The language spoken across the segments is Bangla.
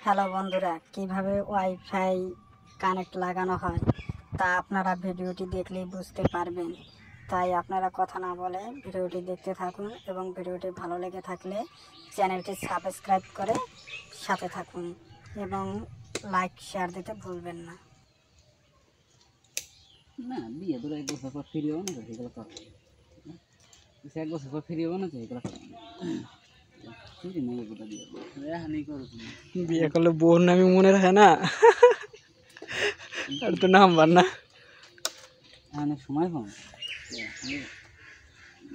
হ্যালো বন্ধুরা, কিভাবে ওয়াইফাই কানেক্ট লাগানো হয় তা আপনারা ভিডিওটি দেখলেই বুঝতে পারবেন। তাই আপনারা কথা না বলে ভিডিওটি দেখতে থাকুন এবং ভিডিওটি ভালো লেগে থাকলে চ্যানেলটি সাবস্ক্রাইব করে সাথে থাকুন এবং লাইক শেয়ার দিতে ভুলবেন না। না বিয়ে ধরো 1 বছর পর ফিরিও না তো সেগুলো কর 1 বছর পর ফিরিও না তো এগুলো কর ফিরি নেই গোটা দিয়ে হানি করো তুমি বিয়ে করলে বোর নামই মনে রাখে না আর তো নাম্বার না অনেক সময় কম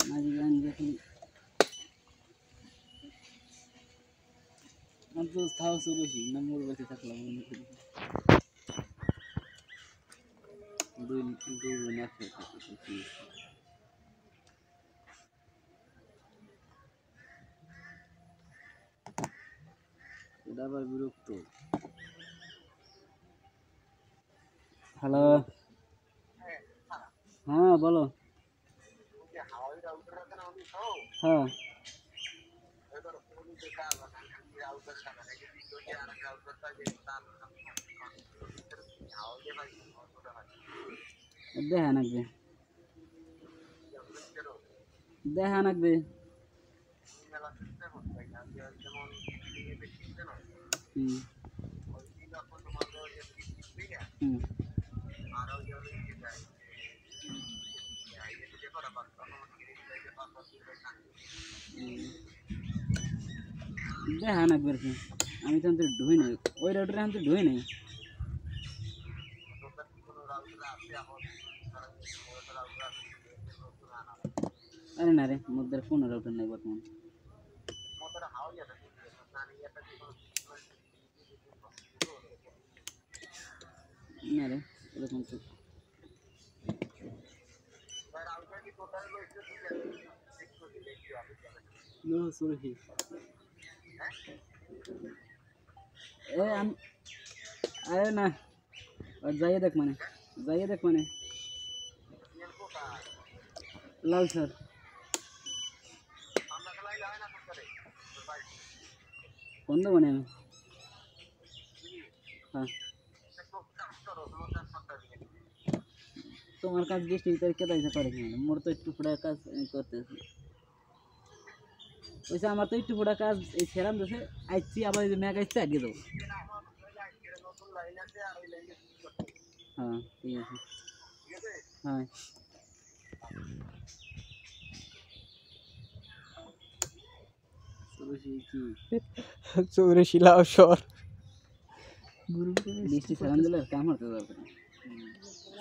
মাঝে গান যখন আমার তো তাও বেশি নম্বর বেশি থাকলাম দুই বোন একসাথে থাকি এটা আবার বিরক্ত। হ্যালো, হ্যাঁ বলো। হ্যাঁ দেখা নাকবে দেখা নাকবে দেখা নাকবে আর কি। আমি তো ঢুই নাই ওই রাউটারে আমি তো ঢুই নাই। আরে না রে মোদের ফোন রাউটার নাই বর্তমান। না রে এরকম তো আরে না যাইয়ে দেখ মানে লাল স্যার কোন দোকানে আমি হ্যাঁ তোমার কাজ বৃষ্টি ভিতরে কেটে করে কিনা মোর তো একটু ফোড়া কাজ করতেছি ওইসে আমার তো একটু ফোড়া কাজ এই ছেড়াম দেশে আইছি আবার ম্যাগ আইসছে আগে দেবো। হ্যাঁ ঠিক আছে হ্যাঁ চৌরাশি লাউ শহর বৃষ্টি ছেড়াম দিলে আর কাম হতে দরকার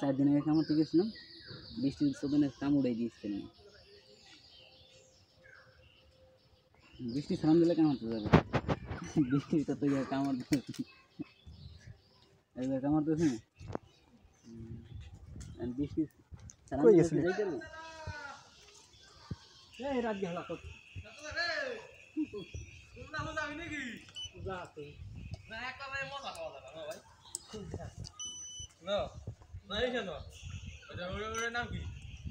4 দিন আগে কাম হতে গেছিলাম বৃষ্টির চোখে কাম উড়াই দিয়েছিলাম বৃষ্টি ছেড়াম দিলে কাম হতে যাবে বৃষ্টির তো কামড় এবার কামড় দিয়েছে না বৃষ্টি ছেড়াম দিলে এই রাত গেলা কত তোমরা মজা আমি নাকি যা তুই না একেবারে মজা খাওয়া যাবে না ভাই না নাই কেন ওটা ওর নাম কি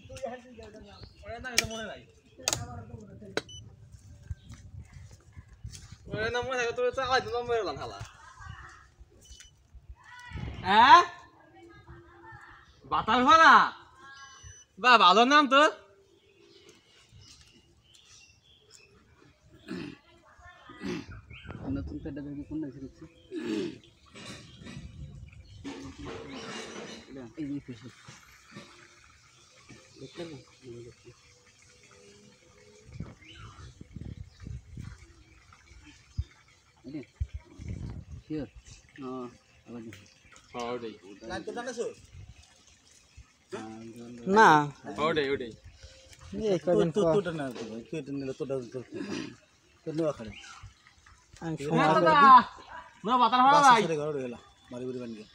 তুই হাসি যাওয়ার নাম ওর নাম তো মনে নাই ওর নাম মনে থাকে তোর তো আজ নাম মেরে লাম হালা হ্যাঁ বাতাল ভালা বা ভালো নাম তো নতুন পেটা দেখি কোন আছে দেখছি এই যে খুশি দেখতে না আরে শিওর হ্যাঁ আবার ওটাই লাইক জানাছো না ওটাই এই কদিন পর তোটা না তো ভাই তুই নিলে তোটা তো নেওয়া খারে আমি সময় না বাতার ভাড়া ভাই সাথে ঘর গেলা বাড়ি বাড়ি বানিয়ে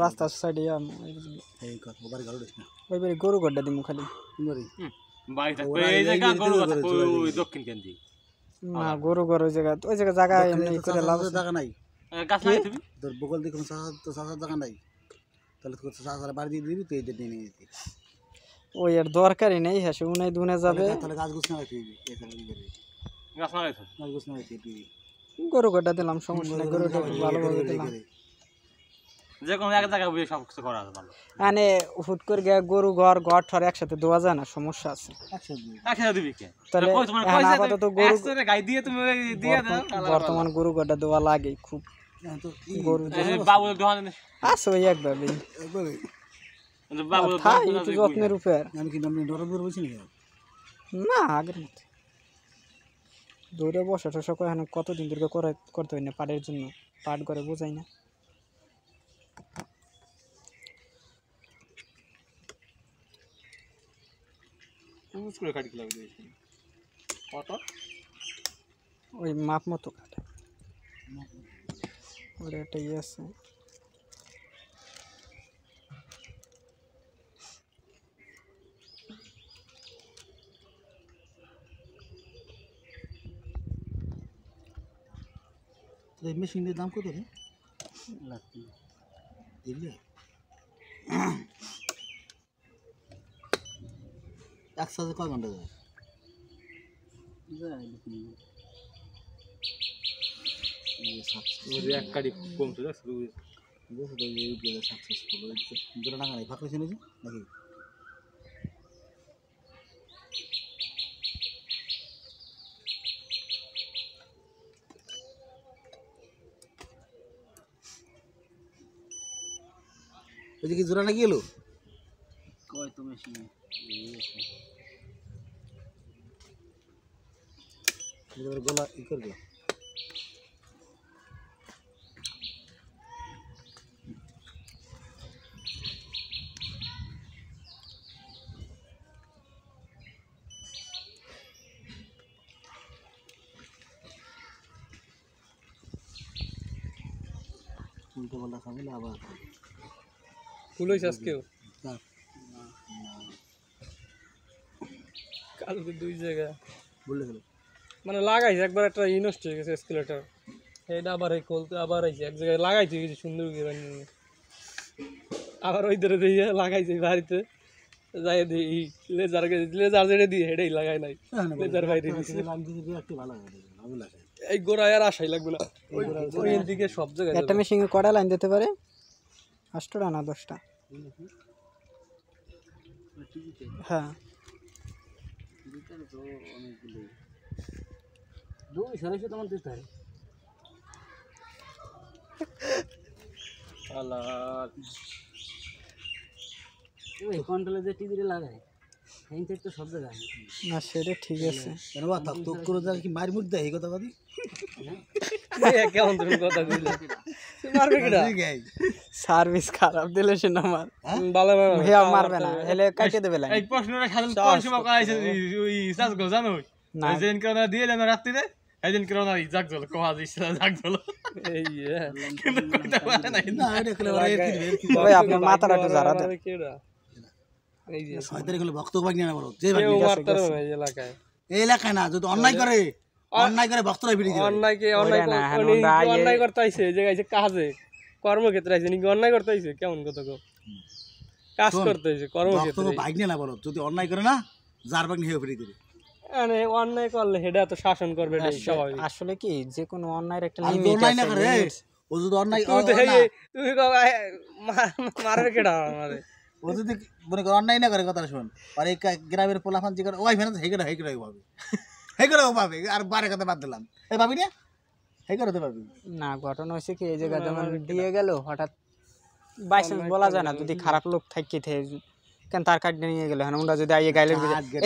রাস্তার সাইডে এই কর বাড়ি ঘর দিস না ওই বাড়ি গরু গড্ডা দিমু খালি বাড়ি বাড়ি থাকবে এই জায়গা গরু কথা ওই দক্ষিণ কেন্দ্রে না গরু গরু ওই জায়গা এমনি করে লাভ জায়গা নাই গাছ লাগাই তুমি তোর বগল দিয়ে কোনো তো সাসার জায়গা নাই তাহলে তোর সাসার বাড়ি দিয়ে দিবি তুই এদের নিয়ে যেতে ওই এর দরকারই নেই হ্যাঁ উনাই দুনে যাবে তাহলে গাছ গুছ না রাখবি এই তাহলে কি করবি গাছ লাগাই তো গাছ গুছ না রাখবি তুই গরু গড়টা দিলাম, সমস্যা নাই, গরুটা একটু ভালোভাবে দিলাম। যে কোনো এক জায়গায় বসে সব কিছু করা আছে ভালো। মানে হুট করে গিয়ে গরু ঘর ঠর একসাথে দেওয়া যায় না, সমস্যা আছে। একসাথে দিবি কে? তাহলে কই তোমার এখন কইছে আপাতত গরু একসাথে গাই দিয়ে তুমি ওই দিয়ে দাও। বর্তমান গরু গড়টা দেওয়া লাগে খুব। গরু বাবু দোকান আছে ওই একভাবে, বাবু একটু যত্নের উপর আমি কি আপনি ডর বলছি না, আগের মতো দৌড়ে বসা টসা করে এখন কতদিন ধরে করতে হয় না পাটের জন্য, পাট করে বোঝাই না। পুষ করে কাটি লাগবে কত ওই মাপ মতো কাটে, ওর একটা ইয়ে আছে। মেশিনের দাম কত রে? এক সাথে কয় ঘন্টা যায়? এক কাটি কমছে সাকসেসফুল দুটো টাকা নেই ফাঁকা শুনেছি নাকি? ওই যে কি জোড়া নাকি এলো কয় তো মেশিন গলা ই করবে। উল্টো পাল্টা খাবে আবার ফুল হয়েছে আজকেও কালকে 2 জায়গায় বললে গেল মানে লাগাইছে একবার একটা নষ্ট হয়ে গেছে স্কেলেটার, এটা আবার এই খুলতে আবার আইছে এক জায়গায় লাগাইছে কিছু সুন্দর করে বানিয়ে আবার ওই ধরে দিয়ে লাগাইছে বাড়িতে যাই দিই লেজার যেটা দিয়ে হেডেই লাগাই নাই লেজার বাইরে এই গোড়ায় আর আশাই লাগবে না, ওই দিকে সব জায়গায় একটা মেশিনে কটা লাইন দিতে পারে? 8টা না 10টা? হ্যাঁ না, সেটা ঠিক আছে। কেন বা থাক তো করে যা কি মার মুখ দেয় এই কথা বাদি কেমন তুমি কথা কইলে মারবে কিনা সার্ভিস খারাপ দিলে সে না মার ভালো হেয়া মারবে না, হেলে কাটে দেবে লাইন। এই প্রশ্নটা সাধারণ কোন সময় করাইছে ওই সাজ গো জানো না। যেদিন করোনা দিয়ে এলাম রাত্রিরে সেদিন করোনা জাগ জল কোয়া দিছে জাগ জল এই কিন্তু করতে পারে নাই না এটা করে ওই আপনার মাথাটা একটু জারা দেন। কেডা এই যে হয়তো এগুলো ভক্ত বাগ নিয়ে না বলো যে কেউ মারতে পারবে না এই এলাকায়, এই এলাকায় না যদি অন্যায় করে ভক্তরা ভিড়ি দিবে অন্যায় করতে আইছে এই জায়গায় কাজে কর্মক্ষেত্রে আইছে নাকি অন্যায় করতে আইছে কেমন কথা কো কাজ করতে আইছে ভক্ত কর্মক্ষেত্রে বাগ নিয়ে না বলো যদি অন্যায় করে না যার বাগ নিয়ে ভিড়ি দিবে মানে অন্যায় করলে হেডা তো শাসন করবে এটাই স্বাভাবিক। আসলে কি যে কোনো অন্যায়ের একটা আর লিমিট অন্যায় না আছে। করে ও যদি অন্যায় তুমি মারবে কেডা আমারে ও যদি মনে করো অন্যায় না করে কথা শোন আর এই গ্রামের পোলাফান যে করে ওই ফেনা হেগড়া ভাবে হেগড়াও পাবে আর বারে কথা বাদ দিলাম এই ভাবি না হেগড়াতে পাবি না, ঘটনা হয়েছে কি এই জায়গা যেমন দিয়ে গেল হঠাৎ বাইচান্স বলা যায় না, যদি খারাপ লোক থাকি কেন তার কার্ডটা নিয়ে গেল হ্যাঁ ওরা যদি আইয়ে গাইলে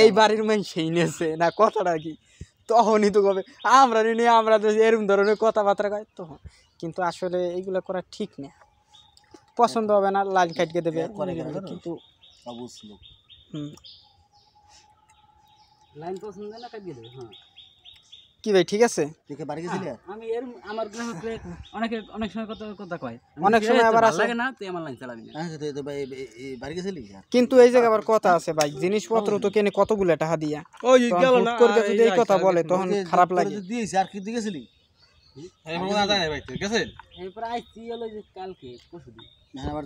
এই বাড়ির মেন সেই নেছে না কথাটা কি, তখনই তো কবে আমরা নিয়ে আমরা তো এরকম ধরনের কথাবার্তা কয় তখন। কিন্তু আসলে এইগুলো করা ঠিক না, পছন্দ হবে না লাল কাটকে দেবে কিন্তু অবশ্যই লাইন পছন্দ না কাটিয়ে দেবে। হ্যাঁ কি ভাই ঠিক আছে? দেখে বাড়ি গেছিলি আমি এর আমার গ্রাহককে অনেক সময় কথা কয়, অনেক সময় আবার ভালো আছে লাগে না তুই আমার লাইন চালাবি না। হ্যাঁ তো ভাই বাড়ি গেছিলি কিন্তু এই জায়গা আবার কথা আছে ভাই, জিনিসপত্র তো কেনে কতগুলো টাকা দিয়া, ওই তখন গেল হুট না করে যদি এই কথা বলে তখন খারাপ লাগে। দিয়েছি আর কি দিয়ে গেছিলি এই মনে না জানে ভাই ঠিক আছে এরপর আইসি হলো যে কালকে পরশুদিন হ্যাঁ আবার